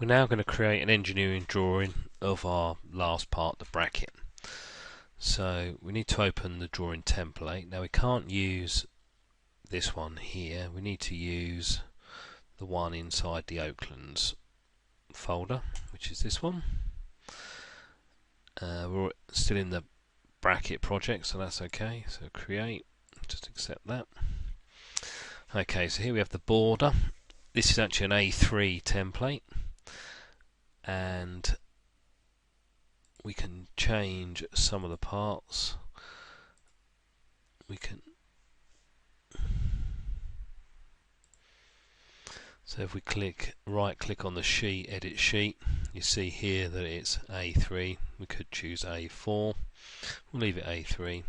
We're now going to create an engineering drawing of our last part, the bracket. So we need to open the drawing template. Now we can't use this one here, we need to use the one inside the Oaklands folder, which is this one. We're still in the bracket project, so that's okay. So create, just accept that. Okay, so here we have the border. This is actually an A3 template, and we can change some of the parts. We can, so if we right click on the sheet, edit sheet, you see here that it's A3. We could choose A4, we'll leave it A3,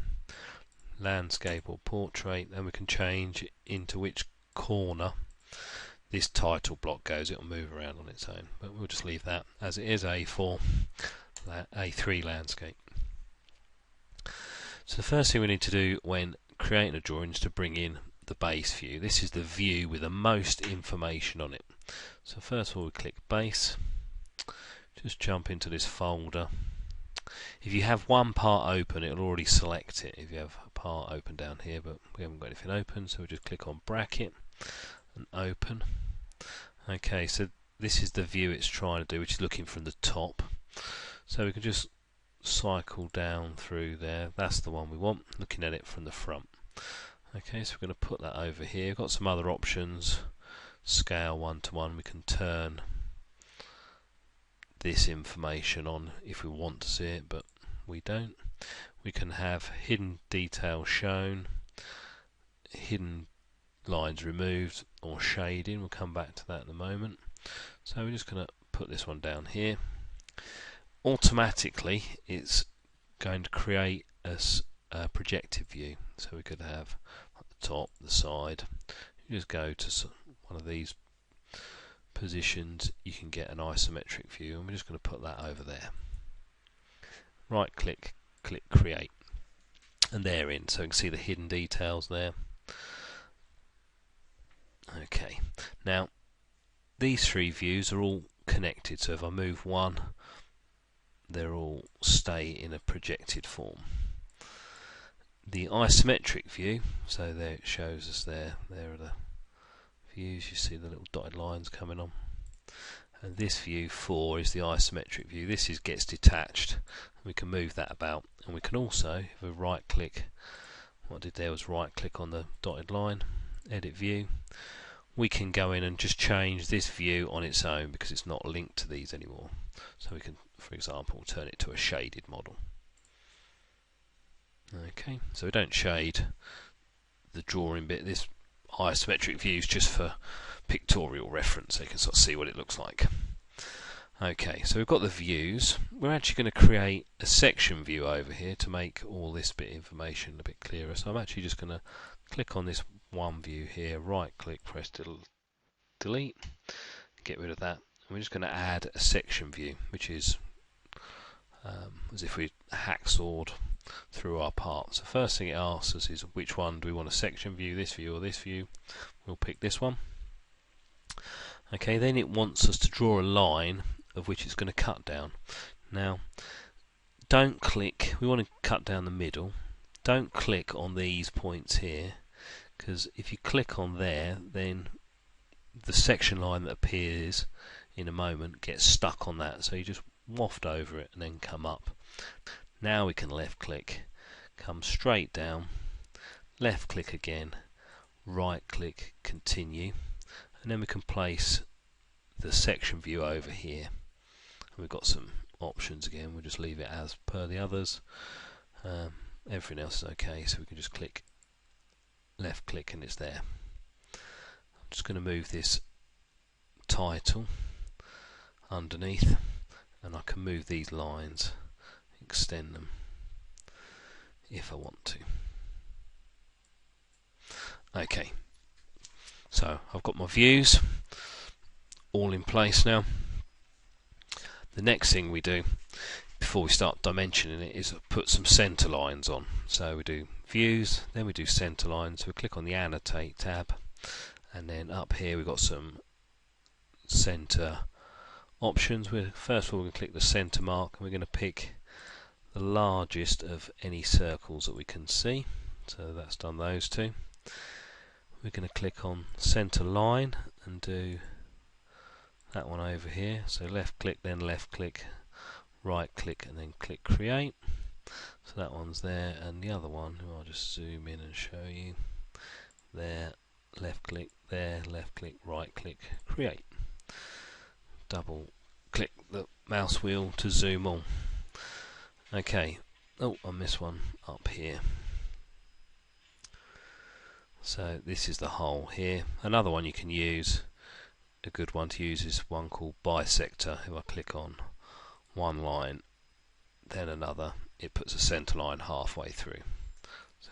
landscape or portrait, and we can change into which corner this title block goes. It'll move around on its own, but we'll just leave that as it is, A4, A3 landscape. So the first thing we need to do when creating a drawing is to bring in the base view. This is the view with the most information on it. So first of all we click base, just jump into this folder. If you have one part open, it'll already select it if you have a part open down here, but we haven't got anything open, so we just click on bracket and open. Okay, so this is the view it's trying to do, which is looking from the top. So we can just cycle down through there. That's the one we want, looking at it from the front. Okay, so we're going to put that over here. We've got some other options. Scale 1:1. We can turn this information on if we want to see it, but we don't. We can have hidden detail shown, hidden lines removed, or shading. We'll come back to that in a moment. So we're just going to put this one down here. Automatically it's going to create a projected view, so we could have at the top, the side. You just go to one of these positions, you can get an isometric view, and we're just going to put that over there. Right click, click create, and they're in, so you can see the hidden details there. Okay, now these three views are all connected, so if I move one, they'll all stay in a projected form. The isometric view, so there it shows us there are the views, you see the little dotted lines coming on, and this view 4 is the isometric view. This gets detached, and we can move that about, and we can also, if we right click, what I did there was right click on the dotted line, edit view, we can go in and just change this view on its own because it's not linked to these anymore. So we can, for example, turn it to a shaded model. Okay, so we don't shade the drawing bit. This isometric view is just for pictorial reference, so you can sort of see what it looks like. Okay, so we've got the views. We're actually going to create a section view over here to make all this bit of information a bit clearer. So I'm actually just going to click on this one view here, right click, press delete, get rid of that. And we're just going to add a section view, which is as if we hacksawed through our parts. The first thing it asks us is which one do we want, a section view, this view or this view. We'll pick this one. Okay, then it wants us to draw a line of which it's going to cut down. Now don't click, we want to cut down the middle. Don't click on these points here, because if you click on there, then the section line that appears in a moment gets stuck on that, so you just waft over it and then come up. Now we can left click, come straight down, left click again, right click, continue, and then we can place the section view over here. And we've got some options again, we'll just leave it as per the others. Everything else is okay, so we can just click left click and it's there. I'm just going to move this title underneath, and I can move these lines, extend them if I want to. Okay, so I've got my views all in place now. The next thing we do before we start dimensioning it is put some center lines on. So we do views, then we do center lines. So we click on the annotate tab, and then up here we've got some center options, first of all we're going to click the center mark and we're going to pick the largest of any circles that we can see. So that's done those two. We're going to click on center line and do that one over here. So left click, then left click, right click, and then click create. So that one's there, and the other one, I'll just zoom in and show you. There, left click, there, left click, right click, create. Double click the mouse wheel to zoom on. Okay, oh, I missed one up here. So this is the hole here. Another one you can use, a good one to use, is one called bisector. If I click on one line, then another, it puts a center line halfway through. So,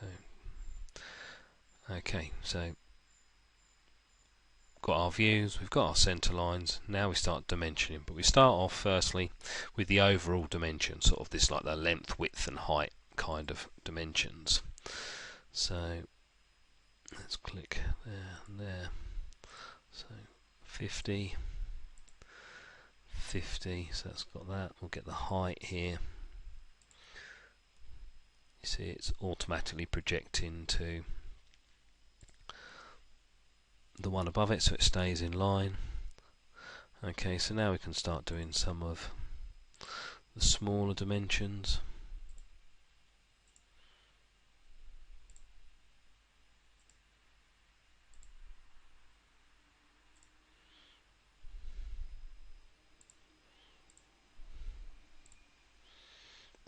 okay, so got our views, we've got our center lines. Now we start dimensioning, but we start off firstly with the overall dimension, sort of this like the length, width, and height kind of dimensions. So let's click there and there. So 50, 50. So that's got that. We'll get the height here. You see it's automatically projecting to the one above it, so it stays in line. Okay, so now we can start doing some of the smaller dimensions.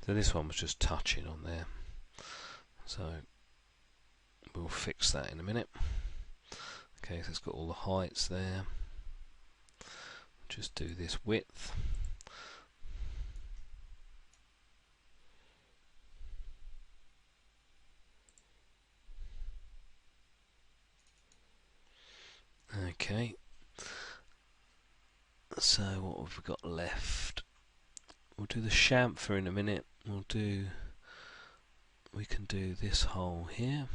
So this one was just touching on there, so we'll fix that in a minute. Okay, so it's got all the heights there. Just do this width. Okay, so what have we got left? We'll do the chamfer in a minute. We can do this hole here,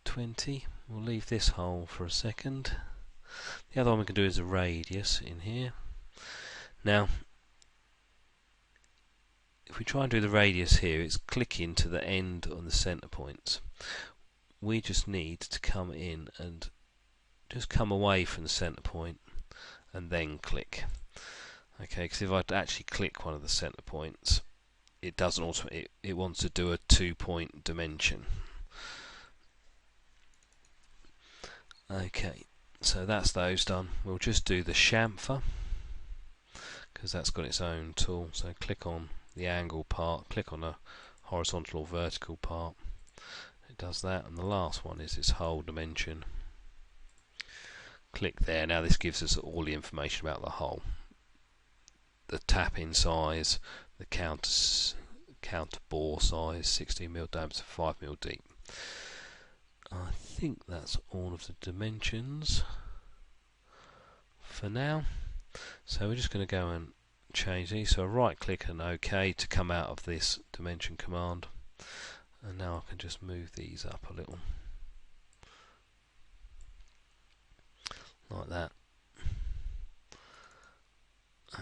20. We'll leave this hole for a second. The other one we can do is a radius in here. Now, if we try and do the radius here, it's clicking to the end on the center points. We just need to come in and just come away from the center point and then click. Okay, because if I actually click one of the center points, it doesn't it wants to do a 2-point dimension. Okay, so that's those done. We'll just do the chamfer because that's got its own tool. So click on the angle part, click on the horizontal or vertical part. It does that, and the last one is this whole dimension. Click there. Now this gives us all the information about the hole. The tap-in size, the counter bore size, 16mm diameter, 5mm deep. I think that's all of the dimensions for now. So we're just going to go and change these. So right click and OK to come out of this dimension command. And now I can just move these up a little. Like that.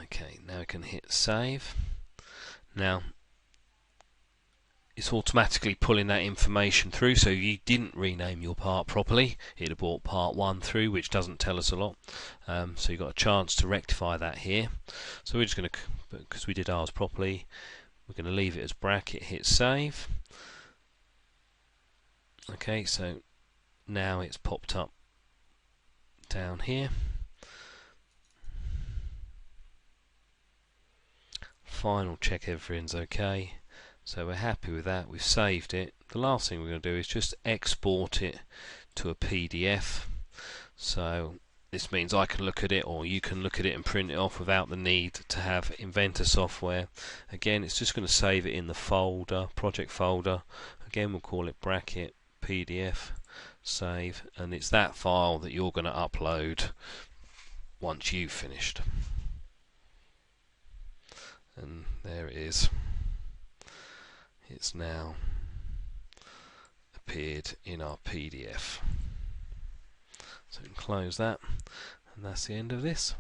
Okay, now we can hit save. Now it's automatically pulling that information through, so you didn't rename your part properly, it'd have brought part 1 through, which doesn't tell us a lot. So you've got a chance to rectify that here. So we're just going to, because we did ours properly, we're going to leave it as bracket, hit save. Okay, so now it's popped up down here. Final check everything's okay. So we're happy with that, we've saved it. The last thing we're going to do is just export it to a PDF. So this means I can look at it, or you can look at it and print it off without the need to have Inventor software. Again, it's just going to save it in the folder, project folder. Again, we'll call it bracket PDF, save, and it's that file that you're going to upload once you've finished. And there it is. It's now appeared in our PDF. So we can close that, and that's the end of this.